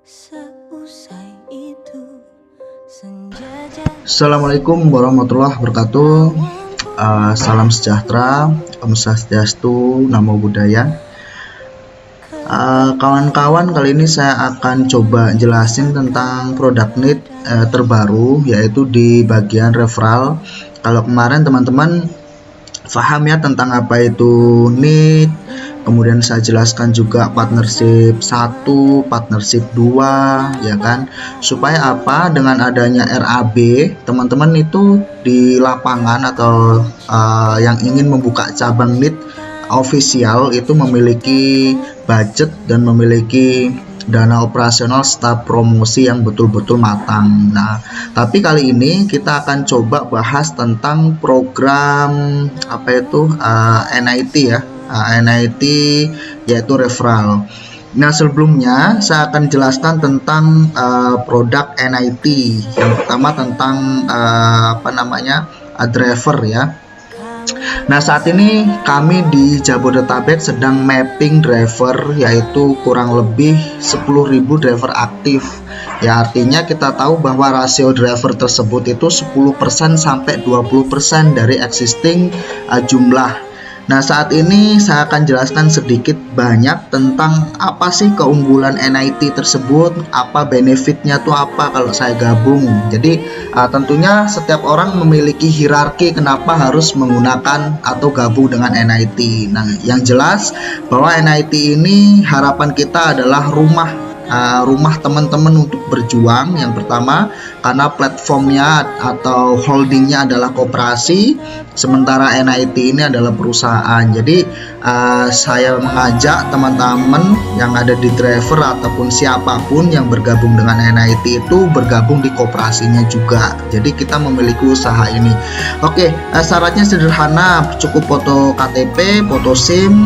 Seusai itu senja Assalamualaikum warahmatullahi wabarakatuh. Salam sejahtera, Om Swastiastu, Namo Buddhaya. Kawan-kawan, kali ini saya akan coba jelasin tentang produk NIT terbaru, yaitu di bagian referral. Kalau kemarin teman-teman paham ya tentang apa itu NIT, kemudian saya jelaskan juga partnership 1, partnership 2, ya kan, supaya apa, dengan adanya RAB teman-teman itu di lapangan atau yang ingin membuka cabang NIT official itu memiliki budget dan memiliki dana operasional serta promosi yang betul-betul matang. Nah, tapi kali ini kita akan coba bahas tentang program apa itu NIT ya, NIT yaitu referral. Nah, sebelumnya saya akan jelaskan tentang produk NIT. Yang pertama tentang apa namanya, driver ya. Nah, saat ini kami di Jabodetabek sedang mapping driver, yaitu kurang lebih 10.000 driver aktif. Ya, artinya kita tahu bahwa rasio driver tersebut itu 10% sampai 20% dari existing jumlah. Nah, saat ini saya akan jelaskan sedikit banyak tentang apa sih keunggulan NIT tersebut, apa benefitnya tuh apa kalau saya gabung. Jadi tentunya setiap orang memiliki hierarki kenapa harus menggunakan atau gabung dengan NIT. Nah, yang jelas bahwa NIT ini harapan kita adalah rumah teman-teman untuk berjuang. Yang pertama, karena platformnya atau holdingnya adalah koperasi, sementara NIT ini adalah perusahaan. Jadi saya mengajak teman-teman yang ada di driver ataupun siapapun yang bergabung dengan NIT itu bergabung di koperasinya juga. Jadi kita memiliki usaha ini. Oke, syaratnya sederhana, cukup foto KTP, foto SIM,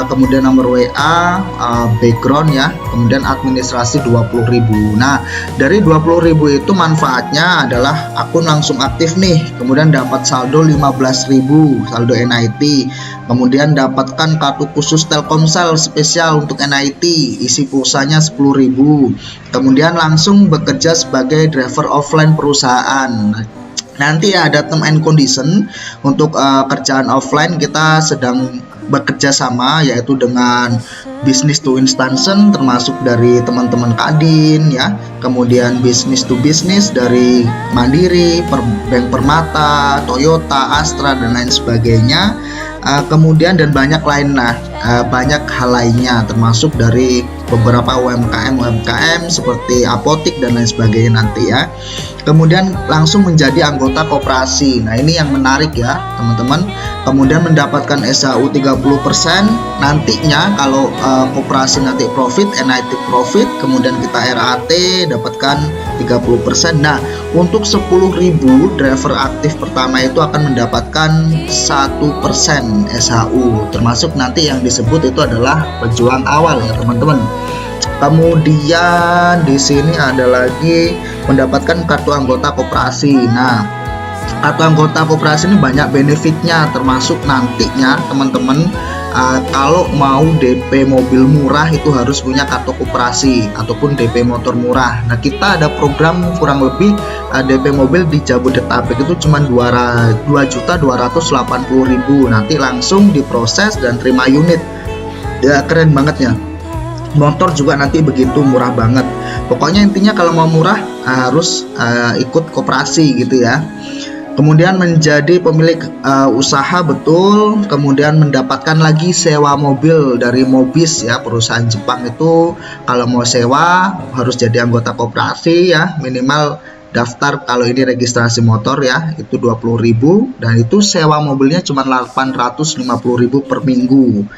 kemudian nomor WA, background ya, kemudian administrasi 20.000. Nah, dari 20.000 itu manfaatnya adalah akun langsung aktif nih, kemudian dapat saldo 15.000 saldo NIT, kemudian dapatkan kartu khusus Telkomsel spesial untuk NIT, isi pulsanya 10.000, kemudian langsung bekerja sebagai driver offline perusahaan. Nanti ada term and condition untuk kerjaan offline. Kita sedang bekerja sama yaitu dengan business to instantion termasuk dari teman-teman Kadin ya, kemudian business to business dari Mandiri, Bank Permata, Toyota, Astra dan lain sebagainya. Kemudian dan banyak lain, banyak hal lainnya termasuk dari beberapa UMKM seperti apotik dan lain sebagainya nanti ya. Kemudian langsung menjadi anggota koperasi. Nah, ini yang menarik ya teman-teman. Kemudian mendapatkan SHU 30%. Nantinya kalau koperasi nanti profit, NIT profit, kemudian kita RAT dapatkan 30%. Nah, untuk 10.000 driver aktif pertama itu akan mendapatkan 1% SHU, termasuk nanti yang disebut itu adalah pejuang awal ya teman-teman. Kemudian di sini ada lagi mendapatkan kartu anggota koperasi. Nah, kartu anggota koperasi ini banyak benefitnya, termasuk nantinya teman-teman kalau mau DP mobil murah itu harus punya kartu koperasi ataupun DP motor murah. Nah, kita ada program kurang lebih DP mobil di Jabodetabek itu cuma 2.280.000, nanti langsung diproses dan terima unit ya, keren banget ya. Motor juga nanti begitu, murah banget. Pokoknya intinya kalau mau murah harus ikut koperasi gitu ya. Kemudian menjadi pemilik usaha betul, kemudian mendapatkan lagi sewa mobil dari Mobis ya, perusahaan Jepang itu. Kalau mau sewa harus jadi anggota koperasi ya, minimal daftar kalau ini registrasi motor ya, itu 20.000 dan itu sewa mobilnya cuma 850.000 per minggu.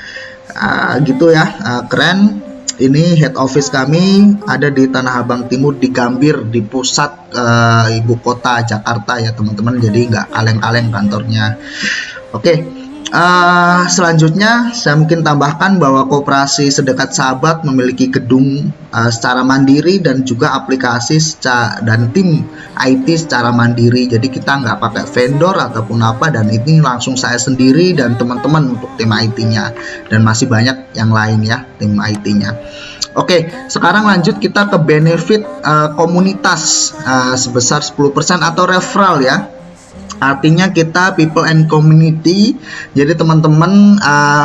Gitu ya, keren. Ini head office kami ada di Tanah Abang Timur di Gambir, di pusat ibu kota Jakarta ya teman-teman, jadi nggak kaleng-kaleng kantornya. Oke, selanjutnya saya mungkin tambahkan bahwa koperasi Sedekat Sahabat memiliki gedung secara mandiri dan juga aplikasi dan tim IT secara mandiri. Jadi kita nggak pakai vendor ataupun apa, dan ini langsung saya sendiri dan teman-teman untuk tim IT-nya, dan masih banyak yang lain ya tim IT-nya. Oke, sekarang lanjut kita ke benefit komunitas sebesar 10% atau referral ya. Artinya kita people and community. Jadi teman-teman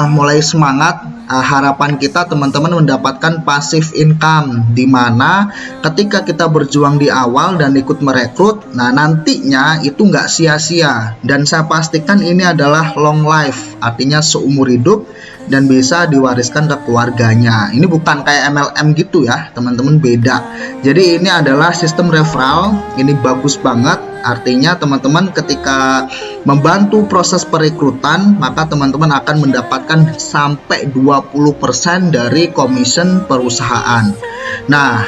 mulai semangat. Harapan kita teman-teman mendapatkan passive income, di mana ketika kita berjuang di awal dan ikut merekrut, nah nantinya itu nggak sia-sia, dan saya pastikan ini adalah long life, artinya seumur hidup dan bisa diwariskan ke keluarganya. Ini bukan kayak MLM gitu ya teman-teman, beda. Jadi ini adalah sistem referral, ini bagus banget. Artinya teman-teman ketika membantu proses perekrutan, maka teman-teman akan mendapatkan sampai 20% dari komisen perusahaan. Nah,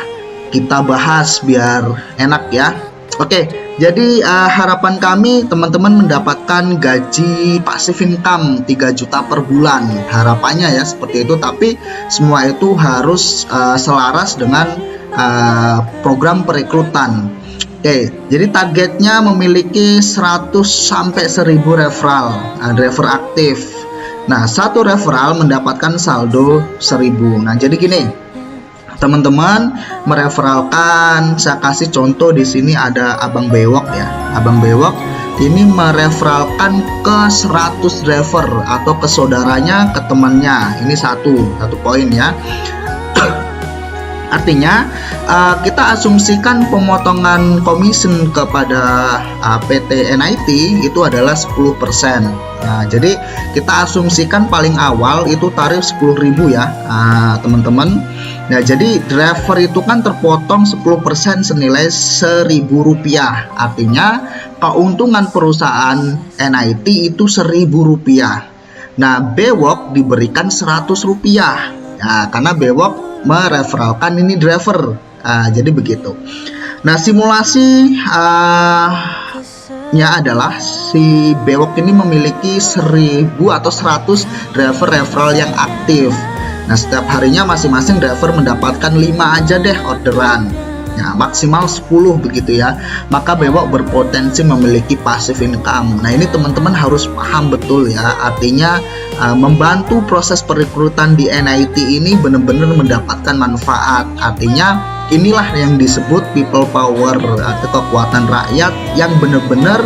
kita bahas biar enak ya. Oke, jadi harapan kami teman-teman mendapatkan gaji passive income 3 juta per bulan. Harapannya ya seperti itu, tapi semua itu harus selaras dengan program perekrutan. Oke, jadi targetnya memiliki 100 sampai 1000 referral, driver aktif. Nah, satu referral mendapatkan saldo 1000. Nah, jadi gini, teman-teman mereferalkan, saya kasih contoh di sini ada Abang Bewok ya. Abang Bewok ini mereferalkan ke 100 driver atau ke saudaranya, ke temannya. Ini satu poin ya. Artinya kita asumsikan pemotongan komisen kepada PT NIT itu adalah 10%. Nah, jadi kita asumsikan paling awal itu tarif 10.000 ya teman-teman. Nah, jadi driver itu kan terpotong 10% senilai Rp1.000. Artinya keuntungan perusahaan NIT itu Rp1.000. Nah, Bewok diberikan Rp100. Nah, karena Bewok mereferalkan ini driver. Jadi begitu. Nah, simulasi nya adalah si Bewok ini memiliki 1000 atau 100 driver referral yang aktif. Nah, setiap harinya masing-masing driver mendapatkan 5 aja deh orderan. Ya, maksimal 10 begitu ya. Maka Bewok berpotensi memiliki passive income. Nah, ini teman-teman harus paham betul ya. Artinya membantu proses perekrutan di NIT ini benar-benar mendapatkan manfaat. Artinya inilah yang disebut people power atau kekuatan rakyat yang benar-benar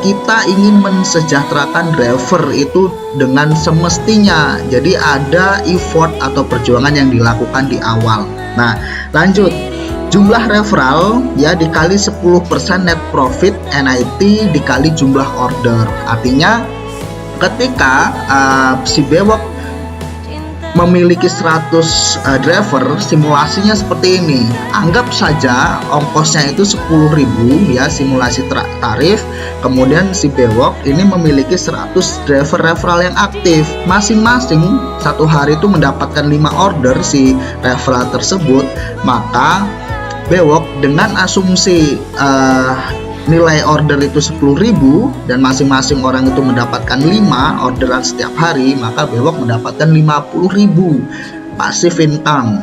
kita ingin mensejahterakan driver itu dengan semestinya. Jadi ada effort atau perjuangan yang dilakukan di awal. Nah, lanjut. Jumlah referral ya dikali 10% net profit NIT dikali jumlah order. Artinya ketika si Bewok memiliki 100 driver, simulasinya seperti ini. Anggap saja ongkosnya itu 10.000 ya, simulasi tarif. Kemudian si Bewok ini memiliki 100 driver referral yang aktif. Masing-masing satu hari itu mendapatkan 5 order si referral tersebut. Maka Bewok dengan asumsi nilai order itu 10.000 dan masing-masing orang itu mendapatkan 5 orderan setiap hari, maka Bewok mendapatkan 50.000 passive income.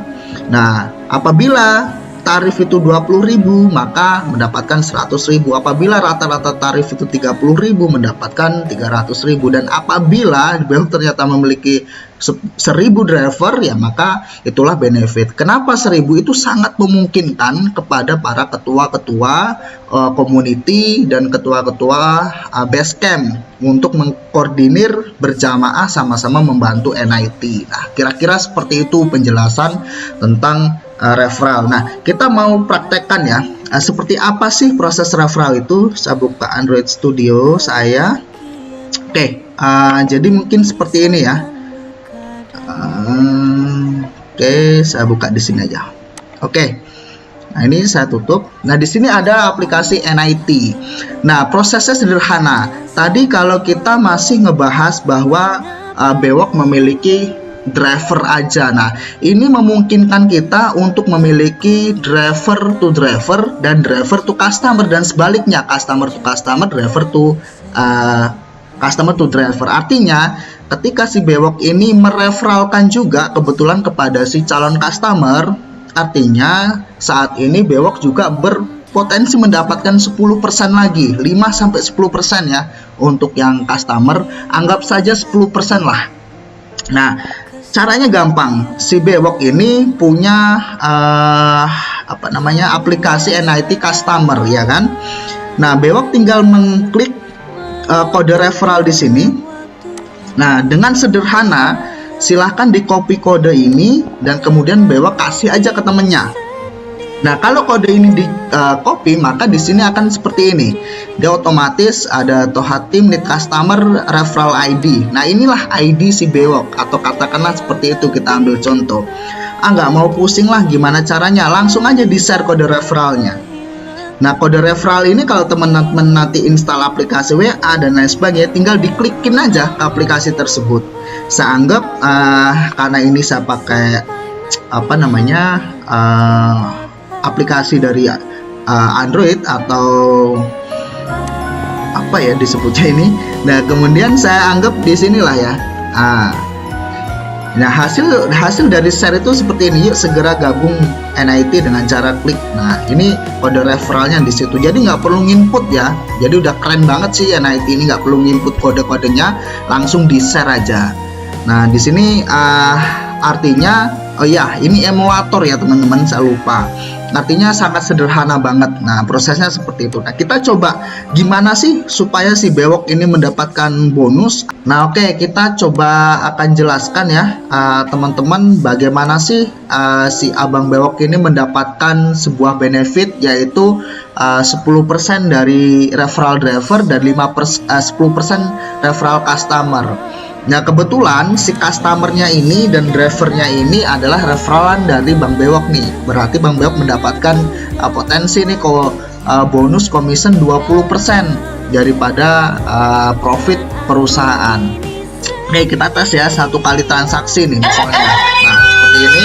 Nah, apabila tarif itu 20.000 maka mendapatkan 100.000. Apabila rata-rata tarif itu 30.000 mendapatkan 300.000. Dan apabila Bewok ternyata memiliki 1000 driver ya, maka itulah benefit. Kenapa 1000? Itu sangat memungkinkan kepada para ketua-ketua community dan ketua-ketua base camp untuk mengkoordinir berjamaah sama-sama membantu NIT. Nah, kira-kira seperti itu penjelasan tentang referral. Nah, kita mau praktekkan ya, seperti apa sih proses referral itu. Saya buka Android Studio saya. Oke, jadi mungkin seperti ini ya. Oke, saya buka di sini aja. Oke. Nah, ini saya tutup. Nah, di sini ada aplikasi NIT. Nah, prosesnya sederhana. Tadi kalau kita masih ngebahas bahwa Bewok memiliki driver aja. Nah, ini memungkinkan kita untuk memiliki driver to driver dan driver to customer, dan sebaliknya customer to customer, driver to customer to driver. Artinya ketika si Bewok ini mereferalkan juga kebetulan kepada si calon customer, artinya saat ini Bewok juga berpotensi mendapatkan 10% lagi, 5-10% ya untuk yang customer, anggap saja 10% lah. Nah, Caranya gampang. Si Bewok ini punya aplikasi NIT customer, ya kan? Nah, Bewok tinggal mengklik kode referral di sini. Nah, dengan sederhana silahkan di copy kode ini dan kemudian Bewok kasih aja ke temennya. Nah, kalau kode ini di copy, maka di sini akan seperti ini. Dia otomatis ada Toha Team Need Customer Referral ID. Nah, inilah ID si Bewok, atau katakanlah seperti itu, kita ambil contoh. Nggak mau pusing lah gimana caranya, langsung aja di share kode referralnya. Nah, kode referral ini kalau teman-teman nanti install aplikasi WA dan lain sebagainya, tinggal diklikin aja ke aplikasi tersebut. Saya anggap karena ini saya pakai aplikasi dari Android atau apa ya disebutnya ini. Nah, kemudian saya anggap di sinilah ya. Nah, hasil dari share itu seperti ini. Yuk segera gabung NIT dengan cara klik. Nah, ini kode referralnya di situ. Jadi nggak perlu nginput ya. Jadi udah keren banget sih NIT ini, nggak perlu nginput kode-kodenya, langsung di share aja. Nah, di sini artinya, oh ya, ini emulator ya teman-teman, saya lupa. Artinya sangat sederhana banget. Nah, prosesnya seperti itu. Nah, kita coba gimana sih supaya si Bewok ini mendapatkan bonus. Nah, oke, kita coba akan jelaskan ya teman-teman, bagaimana sih si Abang Bewok ini mendapatkan sebuah benefit, yaitu 10% dari referral driver dan 10% referral customer. Nah, kebetulan si customernya ini dan drivernya ini adalah referalan dari Bang Bewok nih. Berarti Bang Bewok mendapatkan potensi nih bonus commission 20% daripada profit perusahaan. Oke, kita tes ya 1 kali transaksi nih misalnya. Nah, seperti ini.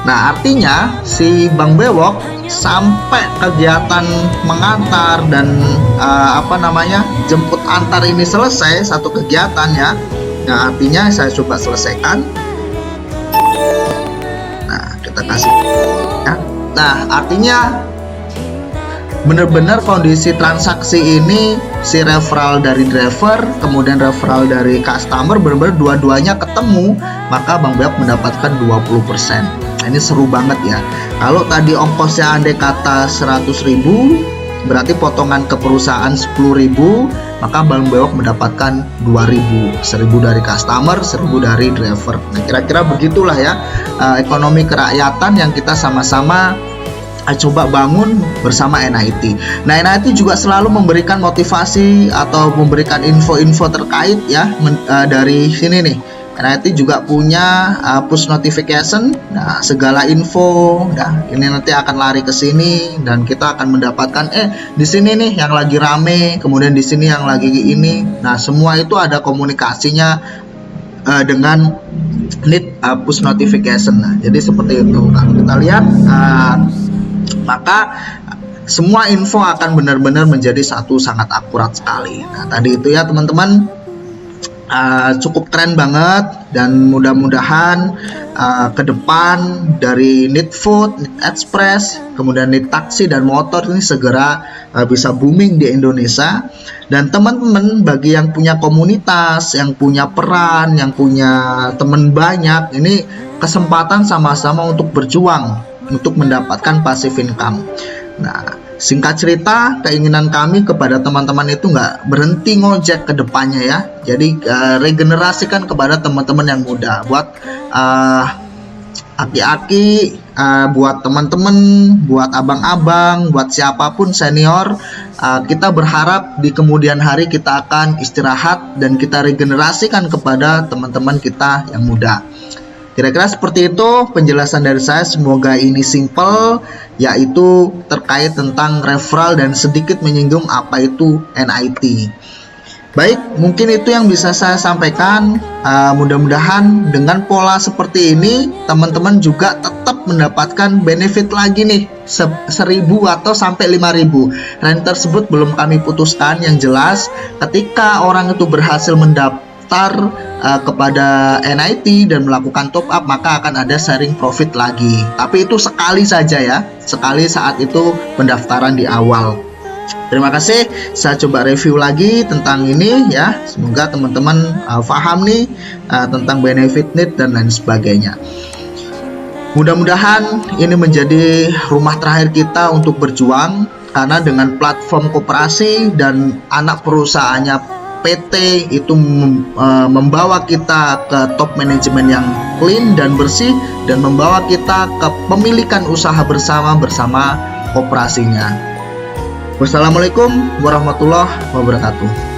Nah, artinya si Bang Bewok sampai kegiatan mengantar dan jemput antar ini selesai, satu kegiatan ya. Nah, artinya saya coba selesaikan. Nah, kita kasih ya. Nah, artinya benar-benar kondisi transaksi ini, si referral dari driver kemudian referral dari customer, benar-benar dua-duanya ketemu, maka Bang Bewok mendapatkan 20%. Nah, ini seru banget ya. Kalau tadi ongkosnya andai kata 100.000, berarti potongan ke perusahaan 10.000, maka Bang Bewok mendapatkan 2.000, 1.000 dari customer, 1.000 dari driver. Nah, kira-kira begitulah ya ekonomi kerakyatan yang kita sama-sama coba bangun bersama NIT. Nah, NIT juga selalu memberikan motivasi atau memberikan info-info terkait ya dari sini nih. NIT juga punya push notification. Nah, segala info, nah ini nanti akan lari ke sini dan kita akan mendapatkan di sini nih yang lagi rame, kemudian di sini yang lagi ini. Nah, semua itu ada komunikasinya dengan need push notification. Nah, jadi seperti itu. Kalau kita lihat maka semua info akan benar-benar menjadi satu sangat akurat sekali. Nah, tadi itu ya teman-teman, cukup keren banget, dan mudah-mudahan ke depan dari Need Food, Need Express, kemudian Need Taksi dan motor ini segera bisa booming di Indonesia. Dan teman-teman bagi yang punya komunitas, yang punya peran, yang punya teman banyak, ini kesempatan sama-sama untuk berjuang untuk mendapatkan passive income. Nah, singkat cerita, keinginan kami kepada teman-teman itu nggak berhenti ngojek ke depannya ya. Jadi regenerasikan kepada teman-teman yang muda, buat aki-aki, buat teman-teman, buat abang-abang, buat siapapun senior. Kita berharap di kemudian hari kita akan istirahat dan kita regenerasikan kepada teman-teman kita yang muda. Kira-kira seperti itu penjelasan dari saya. Semoga ini simple, yaitu terkait tentang referral dan sedikit menyinggung apa itu NIT. Baik, mungkin itu yang bisa saya sampaikan. Mudah-mudahan dengan pola seperti ini teman-teman juga tetap mendapatkan benefit lagi nih, 1.000 atau sampai 5.000. Range tersebut belum kami putuskan. Yang jelas ketika orang itu berhasil mendapatkan kepada NIT dan melakukan top up, maka akan ada sharing profit lagi. Tapi itu sekali saja ya, sekali saat itu pendaftaran di awal. Terima kasih. Saya coba review lagi tentang ini ya. Semoga teman-teman paham nih tentang benefit NEET dan lain sebagainya. Mudah-mudahan ini menjadi rumah terakhir kita untuk berjuang, karena dengan platform koperasi dan anak perusahaannya PT itu membawa kita ke top manajemen yang clean dan bersih, dan membawa kita ke pemilikan usaha bersama koperasinya. Wassalamualaikum warahmatullahi wabarakatuh.